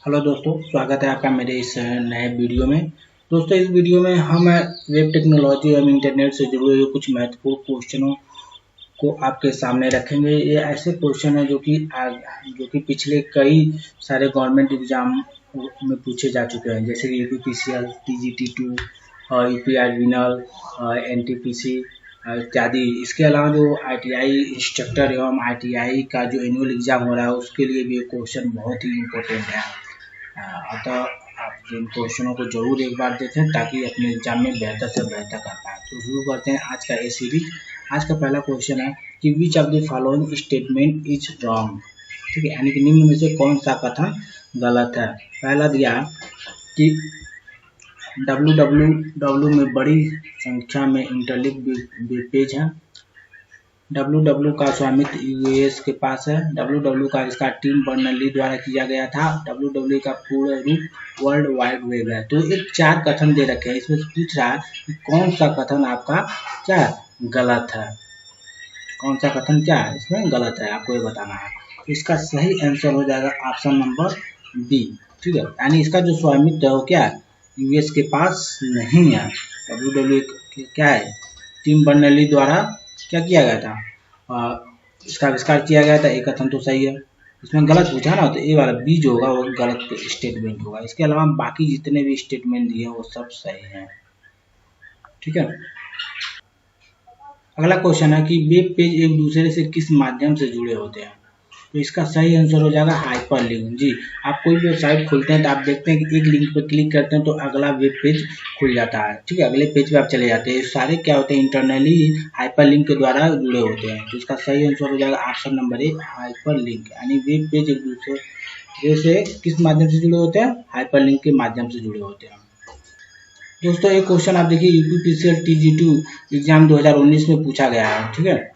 Hello दोस्तों, स्वागत है आपका मेरे इस नए वीडियो में। दोस्तों, इस वीडियो में हम वेब टेक्नोलॉजी एवं इंटरनेट से जुड़े हुए कुछ महत्वपूर्ण क्वेश्चनों को आपके सामने रखेंगे। ये ऐसे क्वेश्चन हैं जो कि पिछले कई सारे गवर्नमेंट एग्जाम में पूछे जा चुके हैं, जैसे कि यूपीपीसीएल, टीजीटी2 और यूपीआई विनल, एनटीपीसी इत्यादि। इसके अलावा जो आईटीआई इंस्ट्रक्टर एवं आईटीआई का जो एनुअल एग्जाम हो रहा है उसके लिए भी ये क्वेश्चन बहुत ही इम्पोर्टेंट है। अतः आप इन क्वेश्चनों को जरूर एक बार देखें ताकि अपने एग्जाम में बेहतर से बेहतर कर पाए। तो शुरू करते हैं आज का ये सीरीज। आज का पहला क्वेश्चन है कि which of the following statement is wrong. ठीक है, यानी कि निम्न में से कौन सा कथन गलत है। पहला दिया कि www में बड़ी संख्या में इंटरलिंक वेब पेज है। www का स्वामित्व यूएस के पास है। www का इसका टीम बर्नर्ली द्वारा किया गया था। www का पूरा रूप वर्ल्ड वाइड वेब है। तो एक 4 कथन दे रखे हैं, इसमें पूछ रहा है कि कौन सा कथन आपका क्या गलत है। कौन सा कथन क्या है इसमें गलत है, आपको ये बताना है। इसका सही आंसर हो जाएगा ऑप्शन नंबर बी। ठीक है, यानी इसका जो स्वामित्व है वो क्या है, यूएस के पास नहीं है। www क्या है, टीम बर्नर्ली द्वारा क्या किया गया था, इसका आविष्कार किया गया था। एक कथन तो सही है, इसमें गलत पूछा ना, तो ए वाला बी जो होगा वो गलत स्टेटमेंट होगा। इसके अलावा बाकी जितने भी स्टेटमेंट दिए वो सब सही हैं। ठीक है, अगला क्वेश्चन है कि वेब पेज एक दूसरे से किस माध्यम से जुड़े होते हैं। तो इसका सही आंसर हो जाएगा हाइपर लिंक। जी, आप कोई भी वेबसाइट खोलते हैं तो आप देखते हैं कि एक लिंक पर क्लिक करते हैं तो अगला वेब पेज खुल जाता है। ठीक है, अगले पेज पे आप चले जाते हैं। सारे क्या होते हैं, इंटरनली हाइपर लिंक के द्वारा जुड़े होते हैं। तो इसका सही आंसर हो जाएगा option number A, hyper link. यानी वेब पेज एक दूसरे से किस माध्यम से जुड़े होते हैं, हाइपर लिंक के माध्यम से जुड़े होते हैं। दोस्तों, एक क्वेश्चन आप देखिए, यूपीपीसीएल टीजी2 एग्जाम 2019 में पूछा गया है। ठीक है,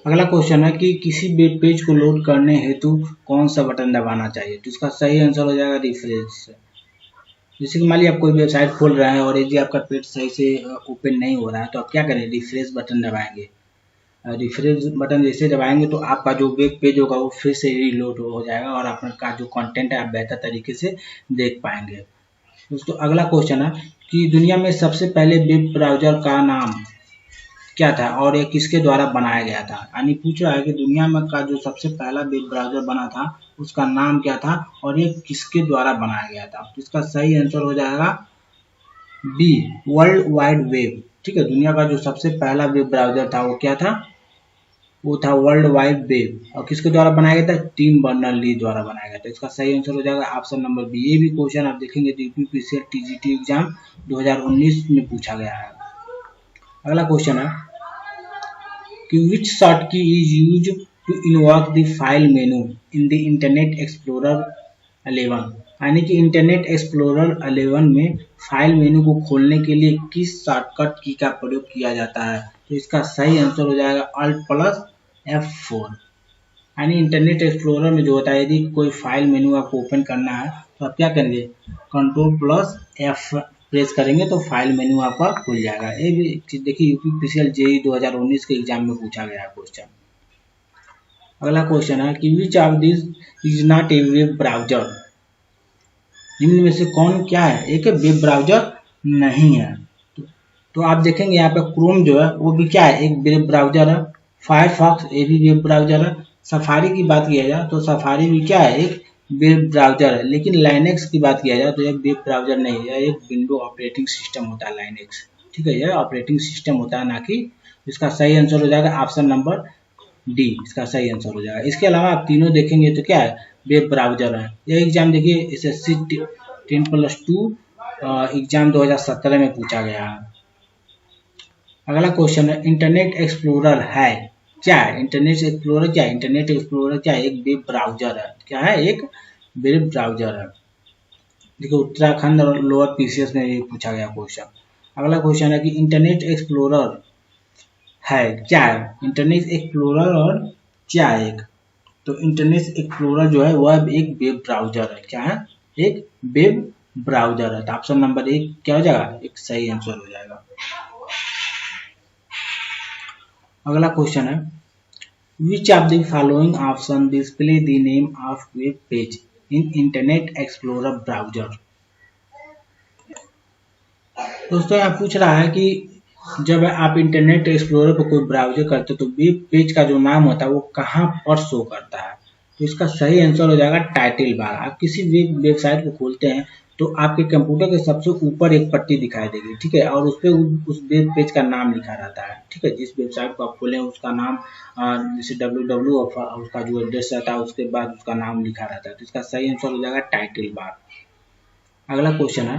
अगला क्वेश्चन है कि किसी वेब पेज को लोड करने हेतु कौन सा बटन दबाना चाहिए। तो इसका सही आंसर हो जाएगा रिफ्रेश। जैसे कि मान लीजिए आप कोई वेबसाइट खोल रहे हैं और यदि आपका पेज सही से ओपन नहीं हो रहा है तो आप क्या करें, रिफ्रेश बटन दबाएंगे। रिफ्रेश बटन जैसे दबाएंगे तो आपका जो वेब पेज होगा वो फिर से रीलोड हो जाएगा और आपका जो कंटेंट है आप बेहतर तरीके से देख पाएंगे। दोस्तों, अगला क्वेश्चन है कि दुनिया में सबसे पहले वेब ब्राउजर का नाम क्या था और ये किसके द्वारा बनाया गया था। यानी पूछ रहा है कि दुनिया में का जो सबसे पहला वेब ब्राउजर बना था उसका नाम क्या था और ये किसके द्वारा बनाया गया था। तो इसका सही आंसर हो जाएगा बी, वर्ल्ड वाइड वेब। ठीक है, दुनिया का जो सबसे पहला वेब ब्राउजर था वो क्या था, वो था वर्ल्ड वाइड वेब। और किसके द्वारा बनाया गया था, टीम बर्नर्ली द्वारा बनाया गया था। इसका सही आंसर हो जाएगा ऑप्शन नंबर बी। ये भी क्वेश्चन आप देखेंगे तो यूपीपीसीएल टीजीटी एग्जाम 2019 में पूछा गया है। अगला क्वेश्चन है कि which shortcut is used to invoke the file menu in the Internet Explorer 11। यानी कि इंटरनेट एक्सप्लोरर 11 में फाइल मेनू को खोलने के लिए किस शॉर्टकट की का प्रयोग किया जाता है। तो इसका सही आंसर हो जाएगा Alt+F4। यानी इंटरनेट एक्सप्लोरर में जो होता है, यदि कोई फाइल मेनू आपको ओपन करना है तो आप क्या करेंगे, Ctrl+F प्रेस करेंगे तो फाइल मेनू आपका खुल जाएगा। ये भी देखिए यूपीपीसीएल जेईई 2019 के एग्जाम में पूछा गया क्वेश्चन। अगला क्वेश्चन है कि which of this is not a web browser. निम्न में से कौन क्या है, एक वेब ब्राउजर नहीं है। तो आप देखेंगे यहाँ पे क्रोम जो है वो भी क्या है, एक वेब ब्राउजर है। फायरफॉक्स ये भी वेब ब्राउजर है। सफारी की बात किया जाए तो सफारी भी क्या है, एक वेब ब्राउजर है। लेकिन लाइनेक्स की बात किया जाए तो यह वेब ब्राउजर नहीं है, यह एक विंडो ऑपरेटिंग सिस्टम होता है लाइनेक्स। ठीक है, यह ऑपरेटिंग सिस्टम होता है, ना कि। इसका सही आंसर हो जाएगा ऑप्शन नंबर डी, इसका सही आंसर हो जाएगा। इसके अलावा आप तीनों देखेंगे तो क्या है, वेब ब्राउजर है। यह एग्जाम देखिए एसएससी 10+2 एग्जाम 2017 में पूछा गया है। अगला क्वेश्चन है इंटरनेट एक्सप्लोरर है क्या है। इंटरनेट एक्सप्लोरर क्या है, इंटरनेट एक्सप्लोरर क्या है, एक वेब ब्राउजर है। क्या है, एक वेब ब्राउजर है। देखिए उत्तराखंड और लोअर पीसीएस में ये पूछा गया क्वेश्चन। अगला क्वेश्चन है कि इंटरनेट एक्सप्लोरर है क्या है, इंटरनेट एक्सप्लोरर और क्या है एक। तो इंटरनेट एक्सप्लोरर जो है वह एक वेब ब्राउजर है। क्या है, एक वेब ब्राउजर है। तो ऑप्शन नंबर एक क्या हो जाएगा, एक सही आंसर हो जाएगा। अगला क्वेश्चन है which of the following option display the name of web page in internet explorer browser. दोस्तों यहाँ पूछ रहा है कि जब आप इंटरनेट एक्सप्लोरर पर कोई ब्राउजर करते हो तो वेब पेज का जो नाम होता है वो कहाँ पर शो करता है। तो इसका सही आंसर हो जाएगा टाइटल बार। आप किसी वेबसाइट को खोलते हैं तो आपके कंप्यूटर के सबसे ऊपर एक पट्टी दिखाई देगी, ठीक है, और उस पर उस वेब पेज का नाम लिखा रहता है, ठीक है। जिस वेबसाइट को आप खोले उसका नाम जैसे www और उसका जो एड्रेस रहता है उसके बाद उसका नाम लिखा रहता है। तो इसका सही आंसर हो जाएगा टाइटल बार। अगला क्वेश्चन है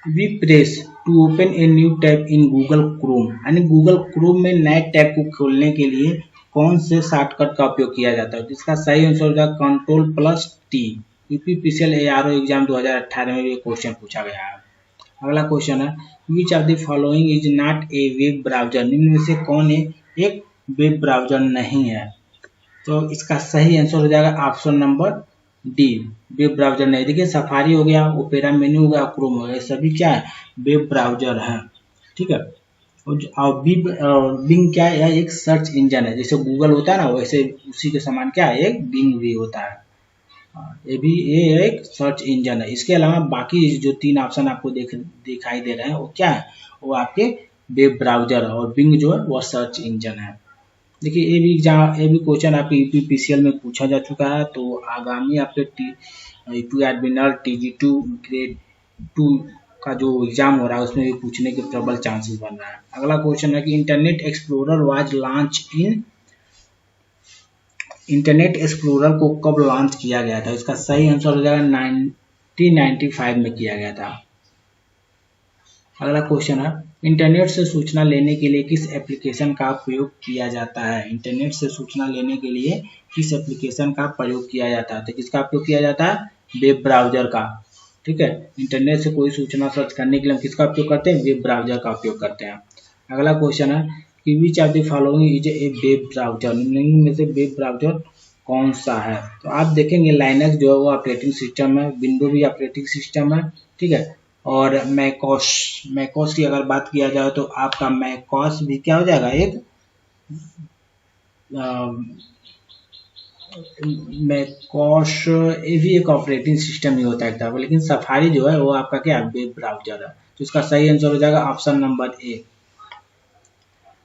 we press to open a new tab in Google Chrome, यानी गूगल क्रोम में नए टैब को खोलने के लिए कौन से शॉर्टकट का उपयोग किया जाता है। जिसका सही आंसर हो जाएगा Ctrl+T। यूपीपीसीएल एआरओ एग्जाम 2018 में भी क्वेश्चन पूछा गया है। अगला क्वेश्चन है which of the following is not a web browser, निम्न में से कौन एक वेब ब्राउजर नहीं है। तो इसका सही आंसर हो जाएगा option number D, web browser नहीं। देखिए सफारी हो गया, ओपेरा मेन्यू हो गया, क्रोम हो गया, सभी क्या है वेब ब्राउजर है, ठीक है। और बिंग क्या है, यह एक सर्च इंजन है। जैसे गूगल होता है ना वैसे उसी के समान क्या है एक बिंग भी होता है। ये एक सर्च इंजन है। इसके अलावा बाकी जो 3 ऑप्शन आपको दिखाई दे रहे हैं वो क्या है, वो आपके वेब ब्राउजर है, और बिंग जो है वो सर्च इंजन है। देखिए ये भी क्वेश्चन आपके यूपीपीसीएल में पूछा जा चुका है। तो आगामी आपके एडमिनल TG2 ग्रेड 2 का जो एग्जाम हो रहा है उसमें भी पूछने के प्रबल चांसेस बन रहा है। अगला क्वेश्चन है कि इंटरनेट एक्सप्लोरर को कब लॉन्च किया गया था। इसका सही आंसर हो जाएगा 1995 में किया गया था। अगला क्वेश्चन है इंटरनेट से सूचना लेने के लिए किस एप्लीकेशन का प्रयोग किया जाता है। इंटरनेट से सूचना लेने के लिए किस एप्लीकेशन का प्रयोग किया जाता है। तो किसका प्रयोग किया जाता है, वेब ब्राउजर का, ठीक है। इंटरनेट से कोई सूचना सर्च करने के लिए हम किसका उपयोग करते हैं, वेब ब्राउजर का उपयोग करते हैं। अगला क्वेश्चन है कि which of the following is a web browser, निम्न में से वेब ब्राउजर कौन सा है। तो आप देखेंगे लाइनक्स जो है वो ऑपरेटिंग सिस्टम है, विंडो भी ऑपरेटिंग सिस्टम है, ठीक है। और मैकओस की अगर बात किया जाए तो आपका मैकओस भी क्या हो जाएगा एक मैकओस, ये भी एक ऑपरेटिंग सिस्टम ही होता है, लेकिन सफारी जो है वो आपका क्या वेब ब्राउजर है। तो इसका सही आंसर हो जाएगा ऑप्शन नंबर ए।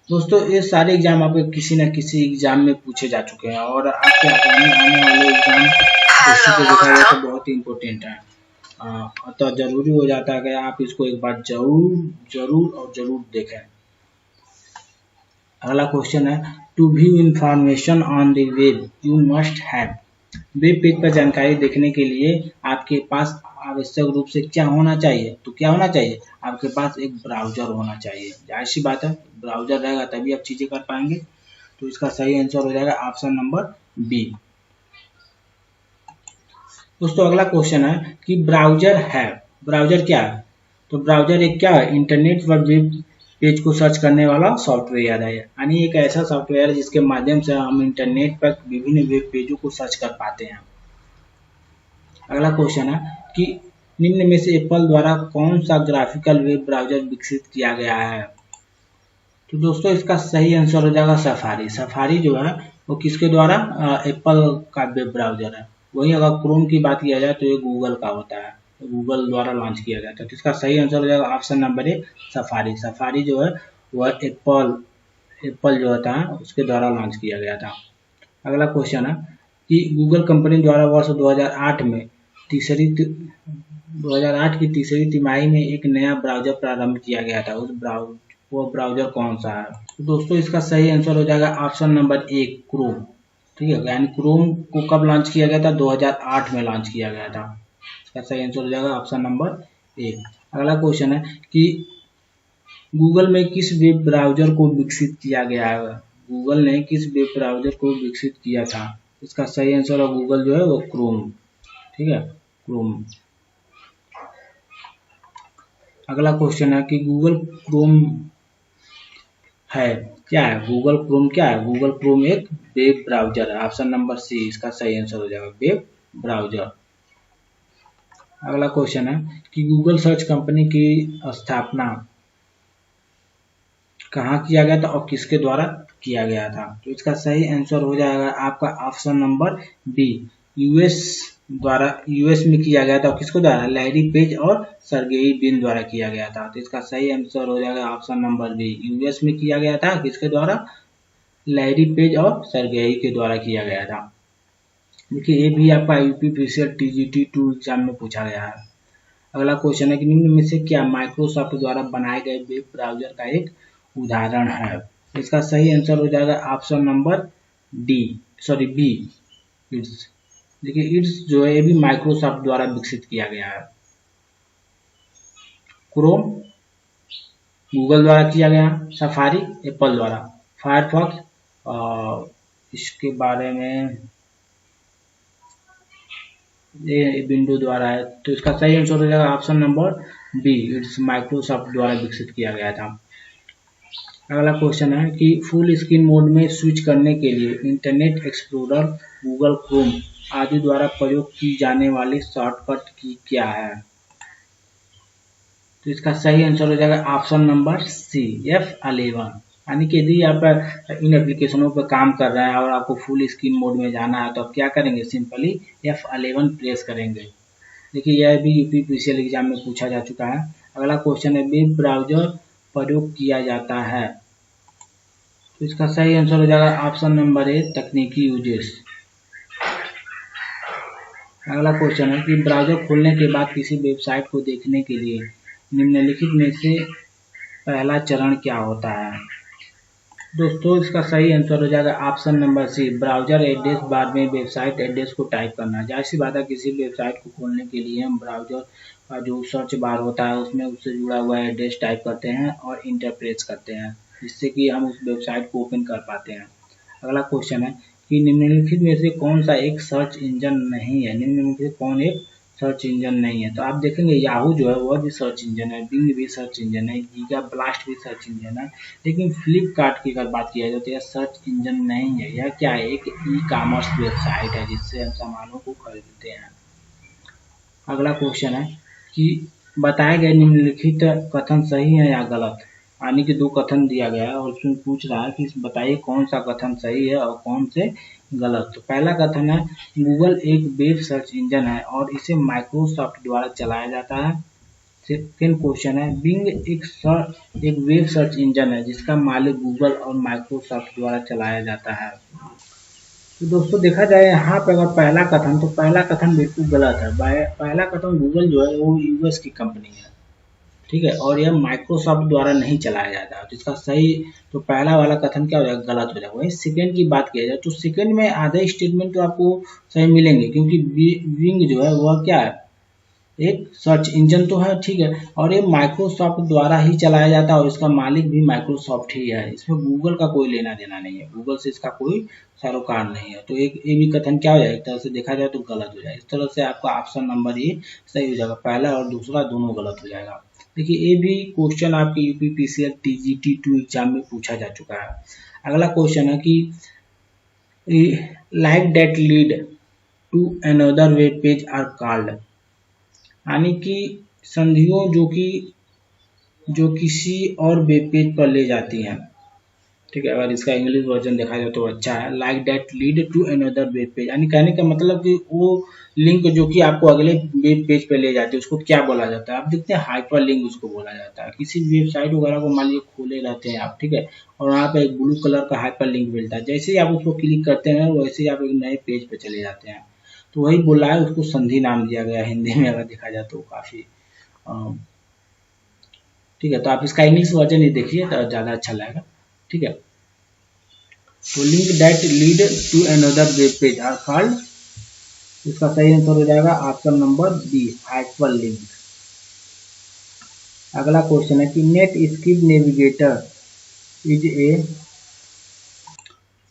दोस्तों ये सारे एग्जाम आपके किसी न किसी एग्जाम में पूछे जा चुके हैं और आपके आने वाले एग्जाम को देखा जाए तो बहुत ही इम्पोर्टेंट है। तो जरूरी हो जाता है कि आप इसको एक बार जरूर देखें। अगला क्वेश्चन है to view information on the web you must have, web page पर जानकारी देखने के लिए आपके पास आवश्यक रूप से क्या होना चाहिए। तो क्या होना चाहिए, आपके पास एक ब्राउजर होना चाहिए। जाहिर सी बात है ब्राउजर रहेगा तभी आप चीजें कर पाएंगे। तो इसका सही आंसर हो जाएगा ऑप्शन नंबर बी। दोस्तों अगला क्वेश्चन है कि ब्राउजर है, ब्राउजर क्या है। तो ब्राउजर एक क्या है, इंटरनेट पर वेब पेज को सर्च करने वाला सॉफ्टवेयर है, यानी एक ऐसा सॉफ्टवेयर है जिसके माध्यम से हम इंटरनेट पर विभिन्न वेब पेजों को सर्च कर पाते हैं। अगला क्वेश्चन है कि निम्न में से एप्पल द्वारा कौन सा ग्राफिकल वेब ब्राउजर विकसित किया गया है। तो दोस्तों इसका सही आंसर हो जाएगा सफारी। सफारी जो है वो किसके द्वारा, एप्पल का वेब ब्राउजर है। वहीं अगर क्रोम की बात किया जाए तो ये गूगल का होता है, तो गूगल द्वारा लॉन्च किया गया था। तो इसका सही आंसर हो जाएगा option number A safari. Safari जो है वह एप्पल जो होता है उसके द्वारा लॉन्च किया गया था। अगला क्वेश्चन है कि गूगल कंपनी द्वारा वर्ष 2008 की तीसरी तिमाही में एक नया ब्राउजर प्रारंभ किया गया था। वो ब्राउजर कौन सा है। तो दोस्तों इसका सही आंसर हो जाएगा ऑप्शन नंबर ए क्रोम, ठीक है। यानी क्रोम को कब लॉन्च किया गया था, 2008 में लॉन्च किया गया था। इसका सही आंसर हो जाएगा ऑप्शन नंबर ए। अगला क्वेश्चन है कि गूगल में किस वेब ब्राउजर को विकसित किया गया है। गूगल ने किस वेब ब्राउजर को विकसित किया था। इसका सही आंसर है गूगल जो है वो क्रोम, ठीक है, क्रोम। अगला क्वेश्चन है कि गूगल क्रोम है क्या है, गूगल क्रोम क्या है। गूगल क्रोम एक वेब ब्राउजर है, ऑप्शन नंबर सी इसका सही आंसर हो जाएगा वेब ब्राउजर। अगला क्वेश्चन है कि गूगल सर्च कंपनी की स्थापना कहाँ किया गया था और किसके द्वारा किया गया था। तो इसका सही आंसर हो जाएगा आपका ऑप्शन नंबर बी, यूएस में किया गया था। किसको द्वारा? लैरी पेज और सर्गेई ब्रिन द्वारा किया गया था। तो इसका सही आंसर हो जाएगा ऑप्शन नंबर बी, यूएस में किया गया था। किसके द्वारा? लैरी पेज और सर्गेई के द्वारा किया गया था। देखिए ये भी आपका यूपीपीसीएल टीजीटी 2 एग्जाम में पूछा गया है। अगला क्वेश्चन है कि निम्न में से क्या माइक्रोसॉफ्ट द्वारा बनाए गए वेब ब्राउजर का एक उदाहरण है? इसका सही आंसर हो जाएगा ऑप्शन नंबर बी, इट्स। देखिए इट्स जो है ये भी माइक्रोसॉफ्ट द्वारा विकसित किया गया है। क्रोम गूगल द्वारा किया गया, सफारी एप्पल द्वारा, फायरफॉक्स इसके बारे में ये विंडो द्वारा है। तो इसका सही आंसर हो जाएगा option number B, it's Microsoft द्वारा विकसित किया गया था। अगला क्वेश्चन है कि फुल स्क्रीन मोड में स्विच करने के लिए इंटरनेट एक्सप्लोरर, गूगल क्रोम आदि द्वारा प्रयोग की जाने वाली शॉर्टकट की क्या है? तो इसका सही आंसर हो जाएगा ऑप्शन नंबर सी, F11। यानी कि यदि आप इन एप्लीकेशनों पर काम कर रहे हैं और आपको फुल स्क्रीन मोड में जाना है तो आप क्या करेंगे? सिंपली F11 प्रेस करेंगे। देखिए यह भी यूपीपीसीएल एग्जाम में पूछा जा चुका है। अगला क्वेश्चन है वेब ब्राउजर प्रयोग किया जाता है। तो इसका सही आंसर हो जाएगा ऑप्शन नंबर ए, तकनीकी यूजेस। अगला क्वेश्चन है कि ब्राउजर खोलने के बाद किसी वेबसाइट को देखने के लिए निम्नलिखित में से पहला चरण क्या होता है? दोस्तों इसका सही आंसर हो जाएगा option number C, browser address bar में वेबसाइट एड्रेस को टाइप करना। जाहिर सी बात है किसी वेबसाइट को खोलने के लिए हम ब्राउजर का जो सर्च बार होता है उसमें उससे जुड़ा हुआ एड्रेस टाइप करते हैं और इंटर प्रेस करते हैं, जिससे कि हम उस वेबसाइट को ओपन कर पाते हैं। अगला क्वेश्चन है कि निम्नलिखित में से कौन सा एक सर्च इंजन नहीं है? निम्नलिखित में से कौन एक सर्च इंजन नहीं है? तो आप देखेंगे याहू जो है वह भी सर्च इंजन है, बिंग भी सर्च इंजन है, गीगा ब्लास्ट भी सर्च इंजन है, लेकिन फ्लिपकार्ट की अगर बात किया जाए तो यह सर्च इंजन नहीं है। यह क्या है? एक ई कॉमर्स वेबसाइट है जिससे हम सामानों को खरीदते हैं। अगला क्वेश्चन है कि बताए गए निम्नलिखित कथन सही है या गलत? यानी कि दो कथन दिया गया है और उसमें पूछ रहा है कि बताइए कौन सा कथन सही है और कौन से गलत। तो पहला कथन है गूगल एक वेब सर्च इंजन है और इसे माइक्रोसॉफ्ट द्वारा चलाया जाता है। सेकेंड क्वेश्चन है बिंग एक वेब सर्च इंजन है जिसका मालिक गूगल और माइक्रोसॉफ्ट द्वारा चलाया जाता है। तो दोस्तों देखा जाए यहाँ पे अगर पहला कथन बिल्कुल गलत है। पहला कथन गूगल जो है वो यूएस की कंपनी है, ठीक है, और यह माइक्रोसॉफ्ट द्वारा नहीं चलाया जाता। तो इसका सही, तो पहला वाला कथन क्या हो जाएगा? गलत हो जाएगा। वही सेकंड की बात किया जाए तो सेकंड में आधे स्टेटमेंट तो आपको सही मिलेंगे, क्योंकि बिंग जो है वह क्या है? एक सर्च इंजन तो है, ठीक है, और ये माइक्रोसॉफ्ट द्वारा ही चलाया जाता है और इसका मालिक भी माइक्रोसॉफ्ट ही है। इसमें गूगल का कोई लेना देना नहीं है, गूगल से इसका कोई सरोकार नहीं है। तो एक ये भी कथन क्या हो जाएगा? एक तरह से देखा जाए तो गलत हो जाएगा। इस तरह से आपका ऑप्शन नंबर ए सही हो जाएगा, पहला और दूसरा दोनों गलत हो जाएगा। देखिए ये भी क्वेश्चन आपके यूपीपीसीएल टीजीटी 2 एग्जाम में पूछा जा चुका है। अगला क्वेश्चन है कि like that lead to another web page are called. यानी कि संधियों जो किसी और वेब पेज पर ले जाती हैं, ठीक है। अगर इसका इंग्लिश वर्जन देखा जाए तो अच्छा है, like that lead to another web page. यानी कहने का मतलब कि वो लिंक जो कि आपको अगले वेब पेज पे ले जाती है उसको क्या बोला जाता है? आप देखते हैं हाइपर लिंक उसको बोला जाता है। किसी वेबसाइट वगैरह को मान लीजिए खोले रहते हैं आप, ठीक है, और वहाँ पे एक ब्लू कलर का हाइपर लिंक मिलता है। जैसे ही आप उसको क्लिक करते हैं वैसे ही आप एक नए पेज पे चले जाते हैं। तो वही बोल रहा है, उसको संधि नाम दिया गया हिंदी में अगर देखा जाए तो काफी ठीक है। तो आप इसका इंग्लिश वर्जन ही देखिए तो ज़्यादा अच्छा लगेगा, ठीक है। तो link that lead to another web page are called, इसका सही आंसर हो जाएगा option number B, hyperlink. अगला क्वेश्चन है कि Netscape Navigator is A,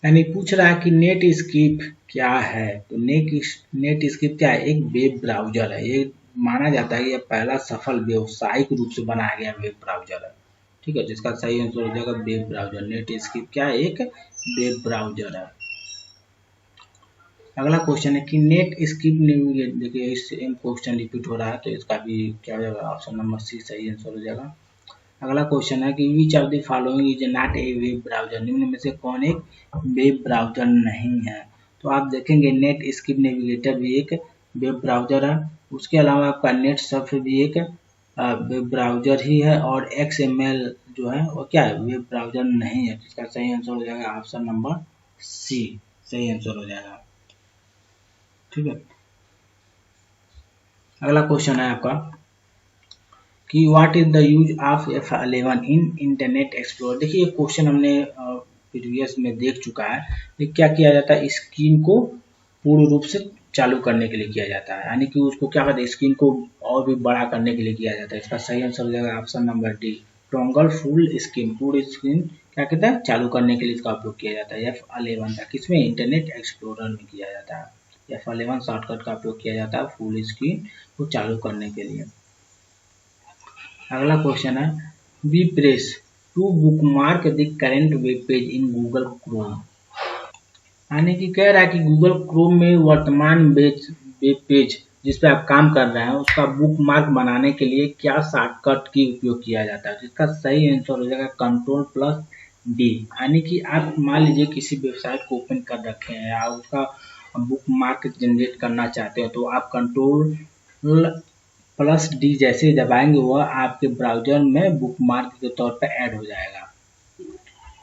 यानी पूछ रहा है कि नेट स्किप क्या है? तो नेट स्किप क्या है? एक वेब ब्राउजर है। ये माना जाता है कि यह पहला सफल व्यावसायिक रूप से बनाया गया वेब ब्राउजर है, ठीक है, जिसका सही आंसर हो जाएगा वेब ब्राउजर। नेट स्किप क्या है? एक वेब ब्राउजर है। अगला क्वेश्चन है कि नेट स्किप नेविगेट, देखिए सेम क्वेश्चन रिपीट हो रहा है तो इसका भी क्या हो जाएगा? ऑप्शन नंबर सी सही आंसर हो जाएगा। अगला क्वेश्चन है कि which of the following is not a web browser, निम्न में से कौन एक वेब ब्राउजर नहीं है। तो आप देखेंगे नेट स्किप नेविगेटर भी एक वेब ब्राउजर है, उसके अलावा आपका नेट सर्फ भी एक वेब ब्राउजर ही है, और XML जो है वो क्या है, वेब ब्राउजर नहीं है। इसका सही आंसर हो जाएगा ऑप्शन नंबर सी, सही आंसर हो जाएगा। ठीक है, अगला क्वेश्चन है आपका कि what is the use of F11 in internet explorer. देखिए ये क्वेश्चन हमने प्रीवियस में देख चुका है। ये क्या किया जाता है, स्क्रीन को पूर्ण रूप से चालू करने के लिए किया जाता है, यानी कि उसको क्या कहते हैं, स्क्रीन को और भी बड़ा करने के लिए किया जाता है। इसका सही आंसर हो जाएगा option number D, toggle full screen, पूरी स्क्रीन क्या कहता है, चालू करने के लिए इसका उपयोग किया जाता है। F11 का किसमें, इंटरनेट एक्सप्लोरर में किया जाता है। F11 शॉर्टकट का उपयोग किया जाता है फुल स्क्रीन को चालू करने के लिए। अगला क्वेश्चन है we press to bookmark the current web page in Google Chrome, यानी कि कह रहा है कि गूगल क्रोम में वर्तमान वेब पेज जिस पे आप काम कर रहे हैं उसका बुकमार्क बनाने के लिए क्या शॉर्टकट की उपयोग किया जाता है। इसका सही आंसर हो जाएगा Ctrl+D, यानी कि आप मान लीजिए किसी वेबसाइट को ओपन कर रखे हैं या उसका बुकमार्क जनरेट करना चाहते हैं, तो आप Ctrl+D जैसे दबाएंगे वह आपके ब्राउजर में बुकमार्क के तौर पर ऐड हो जाएगा।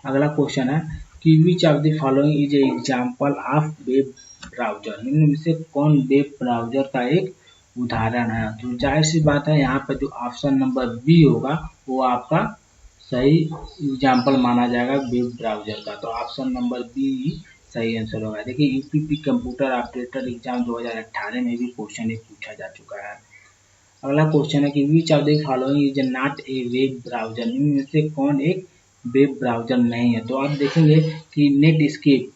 अगला क्वेश्चन है कि which of the following is example of web browser, इनमें से कौन वेब ब्राउजर का एक उदाहरण है। तो जाहिर सी बात है यहाँ पर जो ऑप्शन नंबर बी होगा वो आपका सही एग्जाम्पल माना जाएगा वेब ब्राउजर का, तो ऑप्शन नंबर बी सही आंसर होगा। देखिए यूपीपी कंप्यूटर ऑपरेटर एग्जाम 2018 में भी क्वेश्चन एक पूछा जा चुका है। अगला क्वेश्चन है कि which of the following is not a web browser, इनमें से कौन एक वेब ब्राउजर नहीं है। तो आप देखेंगे कि नेट स्केप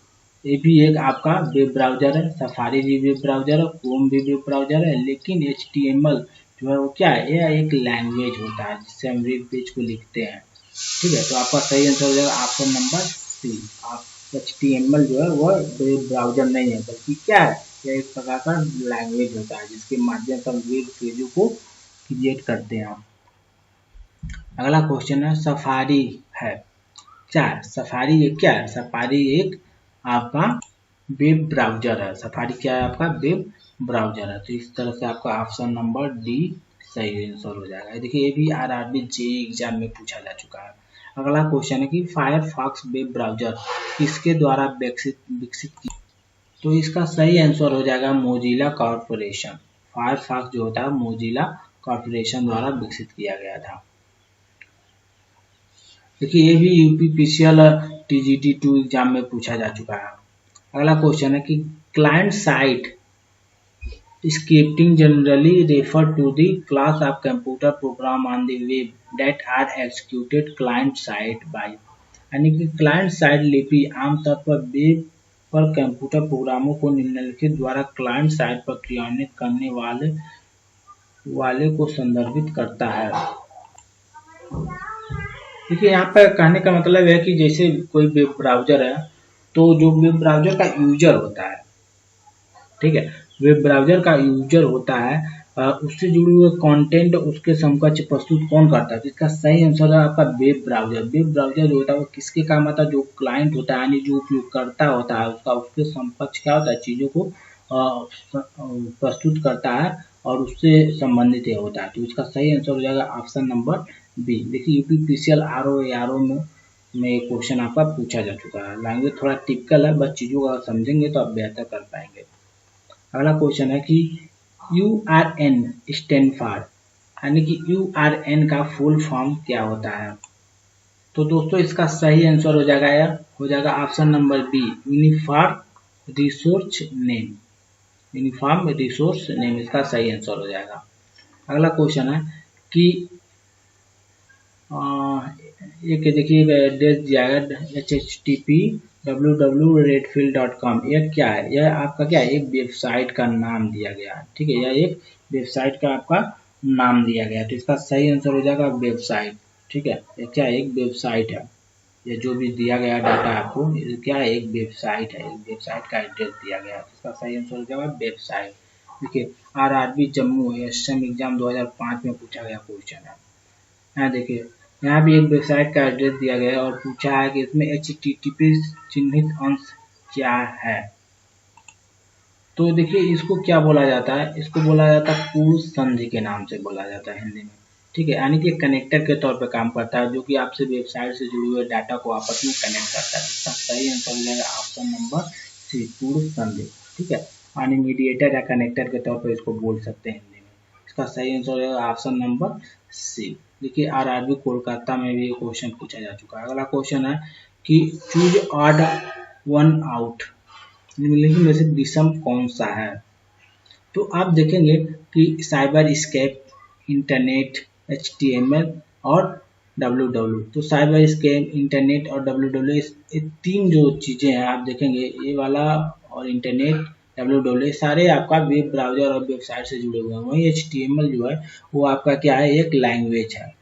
ये भी एक आपका वेब ब्राउजर है, सफारी भी वेब ब्राउजर है, क्रोम भी वेब ब्राउजर है, लेकिन HTML जो है वो क्या है, यह एक लैंग्वेज होता है जिससे हम वेब पेज को लिखते हैं। ठीक है, तो आपका सही आंसर हो जाएगा ऑप्शन नंबर सी। आप HTML जो है वह वेब ब्राउजर नहीं है, बल्कि क्या है, यह एक प्रकार का लैंग्वेज होता है जिसके माध्यम से हम वेब पेजों को क्रिएट करते हैं। अगला क्वेश्चन है सफारी है क्या, सफारी एक क्या है, सफारी एक आपका वेब ब्राउजर है। सफारी क्या है, आपका वेब ब्राउजर है। तो इस तरह से आपका ऑप्शन नंबर डी सही आंसर हो जाएगा। देखिए ये भी RRB JEE एग्जाम में पूछा जा चुका है। अगला क्वेश्चन है कि फायरफॉक्स वेब ब्राउजर किसके द्वारा विकसित की, तो इसका सही आंसर हो जाएगा मोजिला कॉर्पोरेशन। फायरफॉक्स जो होता है मोजिला कॉर्पोरेशन द्वारा विकसित किया गया था। देखिए ये भी UPPCL TGT2 एग्जाम में पूछा जा चुका है। अगला क्वेश्चन है कि client side scripting generally refer to the class of computer program on the web that are executed client side by, यानी कि क्लाइंट साइड लिपि आमतौर पर वेब पर कंप्यूटर प्रोग्रामों को निम्नलिखित द्वारा क्लाइंट साइड पर क्रियान्वित करने वाले को संदर्भित करता है। देखिए यहाँ पर कहने का मतलब है कि जैसे कोई वेब ब्राउजर है, तो जो वेब ब्राउजर का यूजर होता है, ठीक है, वेब ब्राउजर का यूजर होता है, उससे जुड़े हुए कंटेंट उसके समकक्ष प्रस्तुत कौन करता है। तो इसका सही आंसर है आपका वेब ब्राउजर। वेब ब्राउजर जो होता है वो किसके काम आता है, जो क्लाइंट होता है यानी जो उपयोगकर्ता होता है उसका उसके समकक्ष क्या होता है, चीज़ों को प्रस्तुत करता है और उससे संबंधित होता है। तो इसका सही आंसर हो जाएगा ऑप्शन नंबर बी। देखिए UPPCL RO में एक क्वेश्चन आपका पूछा जा चुका है। लैंग्वेज थोड़ा टिपिकल है, बस चीज़ों को समझेंगे तो आप बेहतर कर पाएंगे। अगला क्वेश्चन है कि URN स्टैंड फॉर, यानी कि URN का फुल फॉर्म क्या होता है। तो दोस्तों इसका सही आंसर हो जाएगा option number B, uniform resource name. Uniform resource name इसका सही आंसर हो जाएगा। अगला क्वेश्चन है कि एक देखिए एड्रेस दिया है http://redfield.com, यह क्या है, यह आपका क्या है, एक वेबसाइट का नाम दिया गया है। ठीक है, यह एक वेबसाइट का आपका नाम दिया गया है, तो इसका सही आंसर हो जाएगा वेबसाइट। ठीक है, यह क्या है, एक वेबसाइट है, ये जो भी दिया गया डाटा आपको क्या है, एक वेबसाइट है, एक वेबसाइट का एड्रेस दिया गया है, इसका सही आंसर हो जाएगा वेबसाइट। देखिए RRB जम्मू SM एग्जाम 2005 में पूछा गया क्वेश्चन है। यहाँ देखिए यहाँ भी एक वेबसाइट का एड्रेस दिया गया है और पूछा है कि इसमें HTTP चिन्हित अंश क्या है। तो देखिए इसको क्या बोला जाता है, इसको बोला जाता है पूर्व संधि के नाम से बोला जाता है हिंदी में, ठीक है। यानी कि कनेक्टर के तौर पे काम करता है, जो कि आपसे वेबसाइट से जुड़े हुए डाटा को आपस में कनेक्ट करता है। इसका सही आंसर हो जाएगा ऑप्शन नंबर सी, पूर्व संधि, ठीक है। यानी मीडिएटर या कनेक्टर के तौर पर इसको बोल सकते हैं हिंदी में। इसका सही आंसर हो जाएगा ऑप्शन नंबर सी। देखिए RRB कोलकाता में भी क्वेश्चन पूछा जा चुका है। अगला क्वेश्चन है कि चूज ऑड वन आउट, निम्नलिखित में से विषम कौन सा है। तो आप देखेंगे कि साइबर स्केप, इंटरनेट, HTML और www। तो साइबर स्केप, इंटरनेट और www ये तीन जो चीज़ें हैं आप देखेंगे, ये वाला और इंटरनेट, www सारे आपका वेब ब्राउजर और वेबसाइट से जुड़े हुए हैं। वहीं HTML जो है वो आपका क्या है, एक लैंग्वेज है,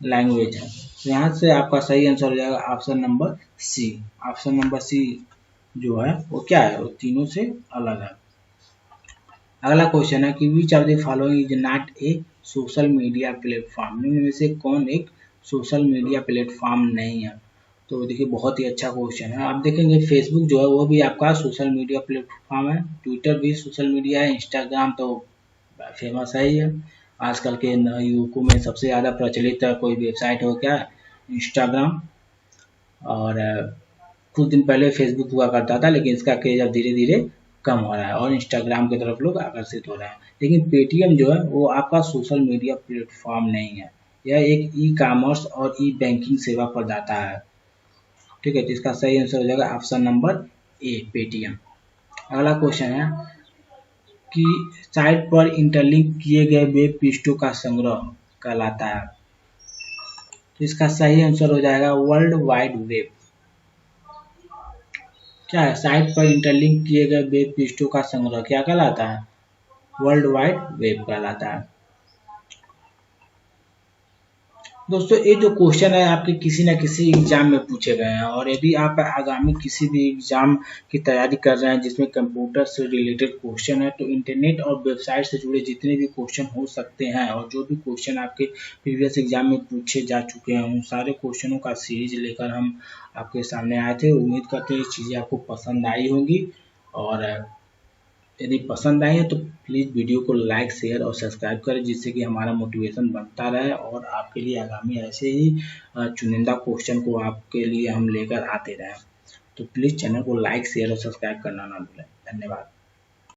तो यहाँ से आपका सही आंसर हो जाएगा option number C. Option number C जो है वो क्या है, वो तीनों से अलग है। अगला क्वेश्चन है कि which of the following is not a social media platform, निम्न में से कौन एक सोशल मीडिया प्लेटफॉर्म नहीं है। तो देखिए बहुत ही अच्छा क्वेश्चन है। आप देखेंगे फेसबुक जो है वो भी आपका सोशल मीडिया प्लेटफॉर्म है, ट्विटर भी सोशल मीडिया है, इंस्टाग्राम तो फेमस है ही है। आजकल के युवकों में सबसे ज़्यादा प्रचलित कोई वेबसाइट हो क्या, इंस्टाग्राम। और कुछ दिन पहले फेसबुक हुआ करता था, लेकिन इसका क्रेज अब धीरे धीरे कम हो रहा है और इंस्टाग्राम की तरफ लोग आकर्षित हो रहे हैं। लेकिन पेटीएम जो है वो आपका सोशल मीडिया प्लेटफॉर्म नहीं है, यह एक ई कॉमर्स और ई बैंकिंग सेवा प्रदाता है, ठीक है। तो इसका सही आंसर हो जाएगा ऑप्शन नंबर ए, पेटीएम। अगला क्वेश्चन है कि साइट पर इंटरलिंक किए गए वेब पृष्ठों का संग्रह कहलाता है। तो इसका सही आंसर हो जाएगा वर्ल्ड वाइड वेब। क्या है, साइट पर इंटरलिंक किए गए वेब पृष्ठों का संग्रह क्या कहलाता है, वर्ल्ड वाइड वेब कहलाता है। दोस्तों ये जो क्वेश्चन है आपके किसी न किसी एग्जाम में पूछे गए हैं, और यदि आप आगामी किसी भी एग्जाम की तैयारी कर रहे हैं जिसमें कंप्यूटर से रिलेटेड क्वेश्चन है, तो इंटरनेट और वेबसाइट से जुड़े जितने भी क्वेश्चन हो सकते हैं और जो भी क्वेश्चन आपके प्रीवियस एग्जाम में पूछे जा चुके हैं, उन सारे क्वेश्चनों का सीरीज लेकर हम आपके सामने आए थे। उम्मीद करते हैं ये चीज़ें आपको पसंद आई होंगी, और यदि पसंद आए तो प्लीज़ वीडियो को लाइक, शेयर और सब्सक्राइब करें, जिससे कि हमारा मोटिवेशन बनता रहे और आपके लिए आगामी ऐसे ही चुनिंदा क्वेश्चन को आपके लिए हम लेकर आते रहें। तो प्लीज़ चैनल को लाइक, शेयर और सब्सक्राइब करना ना भूलें। धन्यवाद।